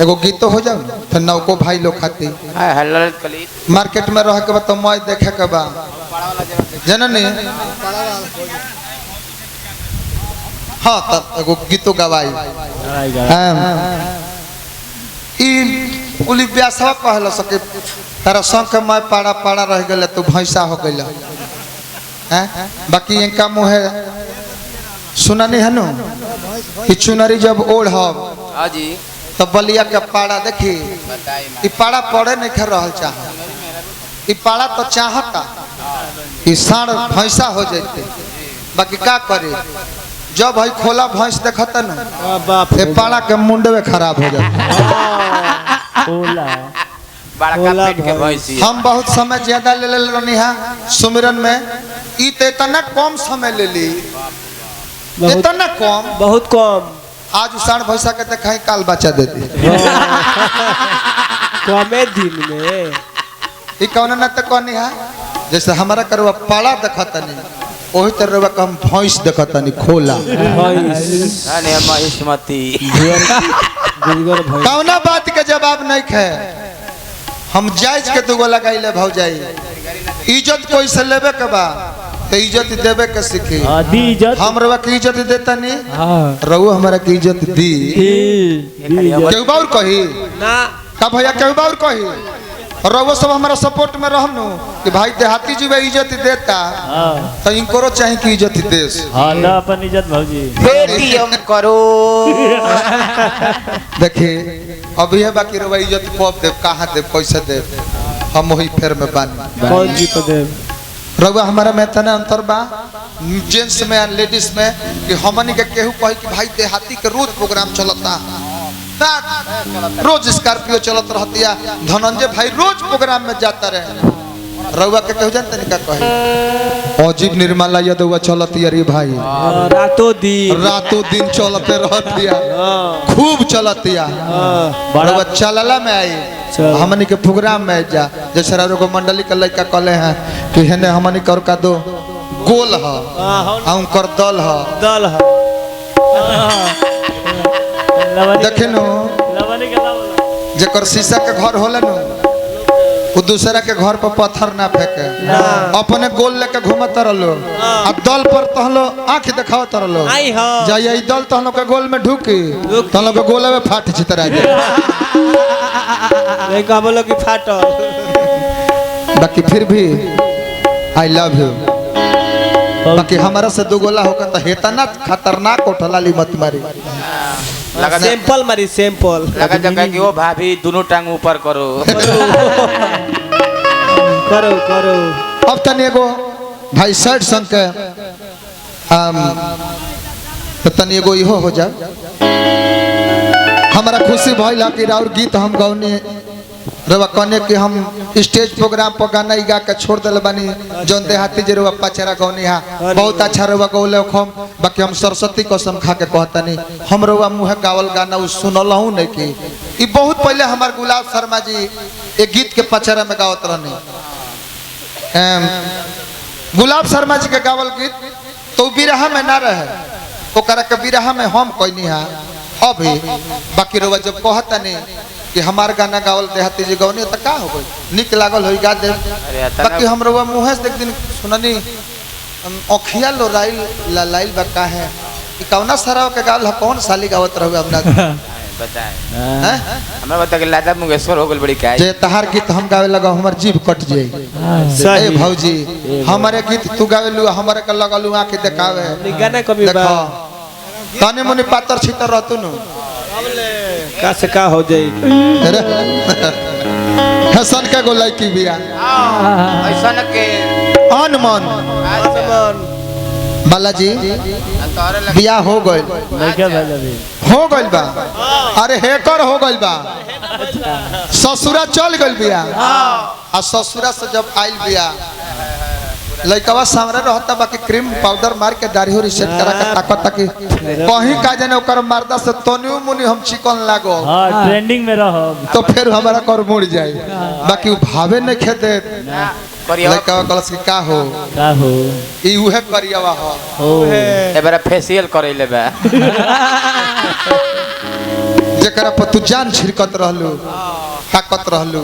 एगो गीत हो जाओ फिर नौको भाई लोग खाती मार्केट में रह के बा तो मैं देखे के बा जननी हाँ तब एगो गीतो गवाई कुली ब्यासवा कहल सके तारा संग के मैं पाड़ा पाड़ा रह गए तो भैंसा हो गई बाकी इनका मुँह सुननी है नु कि चुनरी जब ओढ़ तब बलिया के पाड़ा देखी ई पाड़ा पड़े नहीं कर रहा चाह ई पाड़ा तो चाहता ई साढ़ भैंसा हो जाते बाकी का करे जब भाई खोला भैंस देखता न ये पाड़ा के मुंडे में खराब हो जाता हम बहुत समय ज्यादा ले रही है सुमिरन में ई तो इतना कम समय ले ली इतना कम बहुत कम आज साढ़ भैंसा के देखाई काल बच्चा देती कमे दिन में ई कौन न तो कहनी है जैसे हमारा करवा पाड़ा देखता नहीं वही तरह का हम भैंस देखता नहीं खोला कौना बात के जवाब नहीं खे हम जायज के दुगो लगाई ले भाव जाई इज्जत कोई से लेबे के बा तो इज्जत देवे के सीखी हम रवा की इज्जत देता नहीं रवो हमारा की इज्जत दी केहू बार कही ना का भैया केहू बार कही रवो सब हमारा सपोर्ट में रहनु कि भाई देहाती जी में इज्जत देता तो इनको चाहिए कि इज्जत देस हां ना अपन इज्जत भौजी पेटीएम करो देखिए अभी है बाकी रवा इज्जत कब दे कहां दे पैसे दे हम वही फेर में बानी कौन जी पे दे रवा हमारा में तना अंतर बा जेंट्स में और लेडीज में कि हमनी के केहू कही कि भाई देहाती के रोज प्रोग्राम चलता रोज स्कॉर्पियो चलत रहती है धनंजय भाई रोज प्रोग्राम में जाता रहे रउआ के केहू जानते नहीं का कहे अजीब निर्मला यादव चलती है रे भाई रातों दिन चलते रहती है खूब चलती है रउआ चलला में आई हमनी के प्रोग्राम में जा जैसे को मंडली के लड़का कहले हैं कि हेने हमनी कर का दो गोल ह उनकर दल ह देखे नु जकर शीशा के घर होला नु वो दूसरा के घर पर पत्थर ना फेंके अपने गोल लेके घूमत रहलो आ दल पर तहलो आंख दिखावत रहलो जाई ई दल तहलो के गोल में ढुकी तहलो के गोल में फाट चितरा जाए नहीं का बोलो कि फाटल बाकी फिर भी आई लव यू बाकी हमारा से दो गोला होकर तो हेता ना खतरनाक उठलाली मत मारी सैंपल मारी सैंपल लगा जब कि वो भाभी दोनों टांग ऊपर करो करो करो अब तनी एगो भाई शर्ट संग के तो तनी एगो इहो हो जा हमारा खुशी भइल कि और गीत हम गौनी रवा कहने कि हम स्टेज प्रोग्राम पर गाना गा के छोड़ दिल बानी जौन देहाती जे रवा पचरा गौनी हा बहुत अच्छा रवा गौले हम बाकी हम सरस्वती कसम खा के कहता नहीं हम रवा मुँह गावल गाना सुनल हूँ नहीं कि ई बहुत पहले हमार गुलाब शर्मा जी एक गीत के पचरा में गावत रहनी गुलाब शर्मा जी के गावल गीत तो बिरहा में ना रहे ओकरा के बिरहा में हम कहनी हा अभी बाकी रवा जब कहता नहीं कि हमार गाना गावल देहाती जी गौनी तो का हो गई निक लागल हो गा दे बाकी हम रवा मुँह से एक दिन सुननी अखिया लो राइल लाइल बका है कि कौना सराव के गावल कौन साली गावत रहुए हमरा बताएं हमरा बता के लादा मुंगेश्वर हो गल बड़ी काय जे तहार गीत हम गावे लगा हमर जीभ कट जाई सही भौजी हमारे गीत तू गावे लू हमारे के लगलू आंख देखावे गाना कभी बा तने मुनि पातर छितर रहतु नु का से का हो जाई हसन के गोलाई की बिया ऐसा न के अनमन बालाजी बिया हो गइल हो गइल बा अरे हेकर हो गइल बा ससुरा चल गइल बिया आ ससुरा से जब आइल बिया लइकवा सामने रहता बाकी क्रीम पाउडर मार के दाढ़ी हो रिसेट करा के ताकत ताकि कहीं का जाने ओकर मर्दा से तनियो मुनि हम चिकन लागो हां ट्रेंडिंग में रहो तो फिर हमारा कर मुड़ जाए बाकी भावे नहीं खेते लइकवा कलस की का हो ई उहे करियावा हो ए बार फेशियल करैले बा जेकरा पर तू जान छिड़कत रहलू ताकत रहलू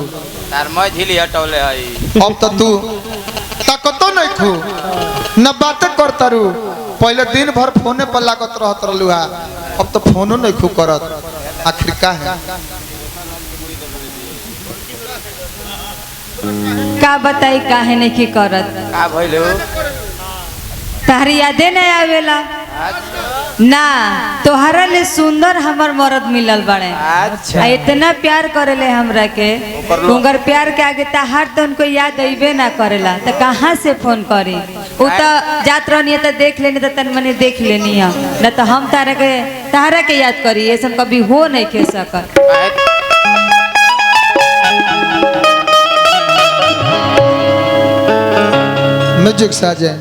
तार मैं झिली हटौले हई अब तो तू ताकतो नहीं खू न बातें करता रू पहले दिन भर फोने पर लागत रहत रहलू हा अब तो फोनो नहीं खू करत आखिर का है का बताई काहे नहीं की करत का भइलो तारी यादे नहीं आवेला ना तोहरा ले सुंदर हमर मर्द मिलल बड़े अच्छा आ इतना प्यार करेले हमरा के उनकर प्यार के आगे तहार तो उनको याद अइबे ना करेला तो कहाँ से फोन करी उ तो जात रहनी तो देख लेनी तो तन मने देख लेनी है ना तो हम तारा के याद करी ऐसा कभी हो नहीं के सकत म्यूजिक साजे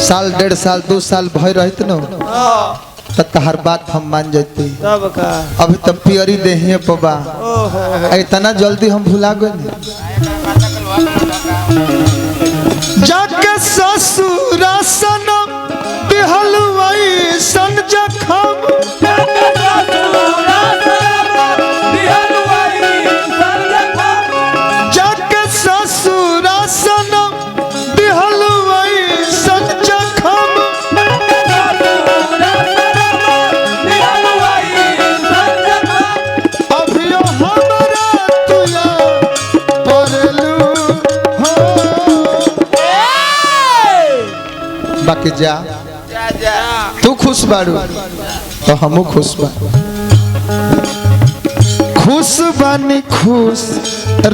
साल 1.5 साल 2 साल भय रहत न तो तहर बात हम मान जाती तब का अभी तब पियरी देहिए पबा इतना जल्दी हम भुला गए जाके ससुर सनम बिहलवाई सन जखम जाके ससुर सनम बिहलवाई सन जखम अभियो हमरा तुया परलू हो बाकी जा तू खुश बाड़ू तो हमू खुश बा खुश बानी खुश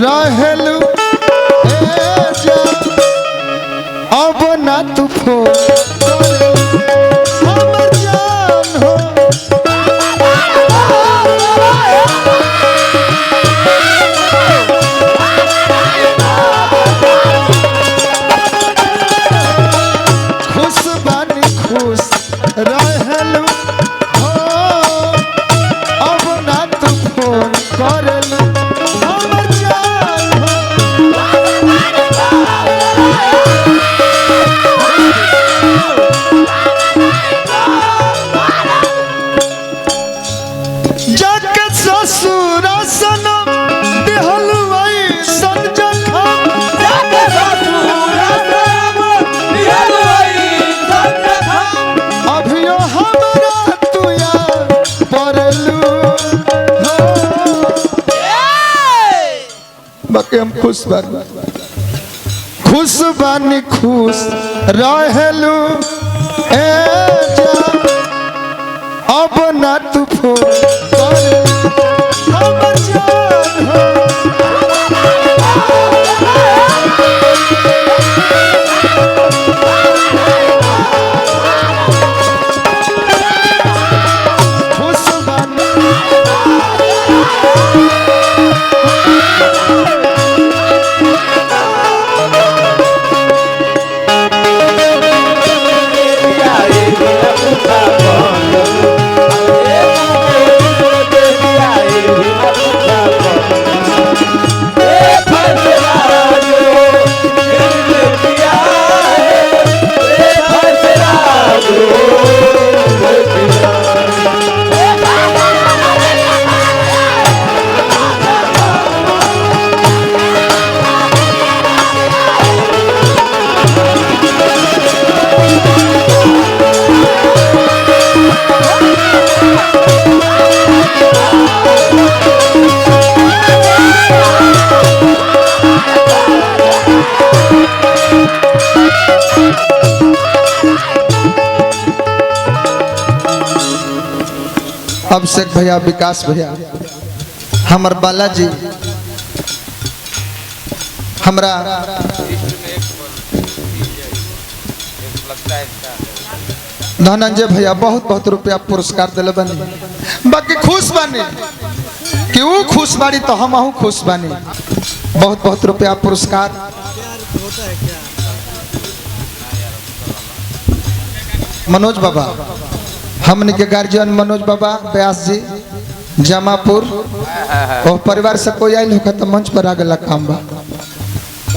रहेलू ए जा अब ना तू फोन हमर जान हो खुश बानी खुश रहेलू हो अब ना तू फोन करेलू हमर जान हो जाके ससुर सनम बिहलवाई सन जखम अभियो हमरा तुया परलू हो बाकी हम खुश बानी खुश बानी खुश रहेलू ए जा अब ना तू फोन करेलू हमर जान हो खुश बानी अभिषेक भैया विकास भैया हमर बालाजी हमरा लगता है इसका धनंजय भैया बहुत बहुत रुपया पुरस्कार दिले बनी, बाकी खुश बानी कि वो खुश बानी तो हम खुश बानी। बहुत बहुत रुपया पुरस्कार। मनोज बाबा, हमने के गार्जियन मनोज बाबा व्यास जी जमापुर, और परिवार से कोई आई होगा तो मंच पर आ गया काम बा।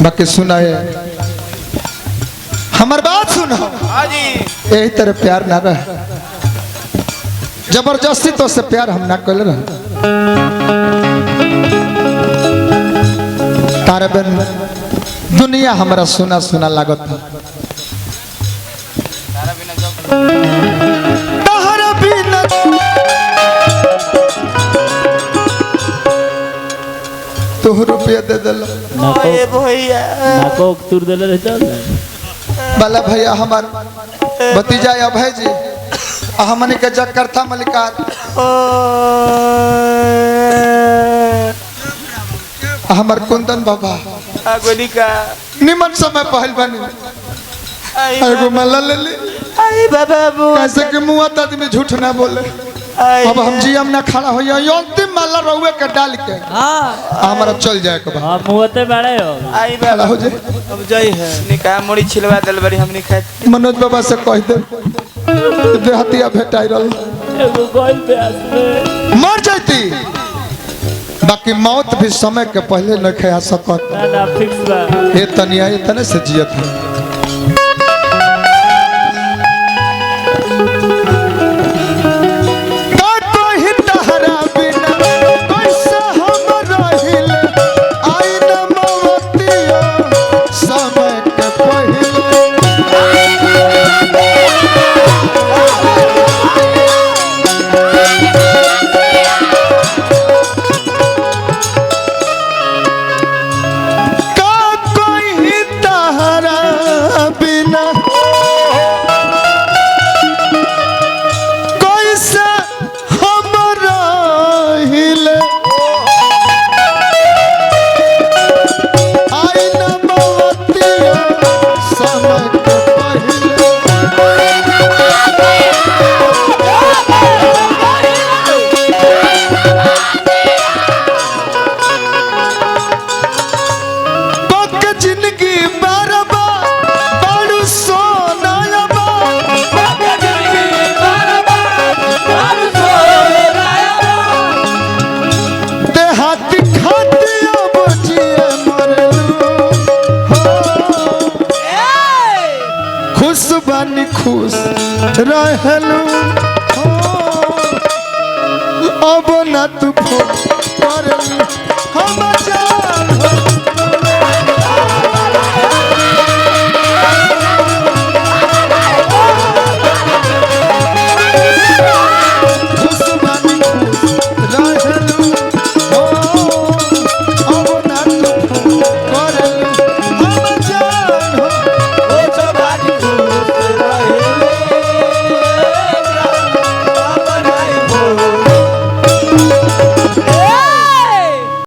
बाकी सुना है हमार बात सुनो, यही तरह प्यार ना रहे, जबरदस्ती तो से प्यार हम ना कर रहे। तारे बन दुनिया हमारा सुना सुना लागत है। तारा बिना तो रुपया दे दिल नाको तुर देले रहता बाला भैया हमार भतीजा अभय जी हमने के जगकर्ता मलिकार हमार कुंदन बाबा निमन समय पहल बनी एगो माला ले ली। कैसे कि मुँह आदमी झूठ ना बोले। अब हम जी हम ना खड़ा हो अंतिम माला रहुए के डाल के हमारा चल जाए के बाद हां मुहते बैठे हो आई खड़ा हो जाए। अब जाई है निकाह मुड़ी छिलवा दल बड़ी हमनी खात मनोज बाबा से कह दे देहतिया भेटाई रहा एगो गोल पे आसले मर जाती, बाकी मौत भी समय के पहले न खा सकत। ना फिक्स बा ये तनिया ये तने से जियत है। खुश रहलू अब न तू कर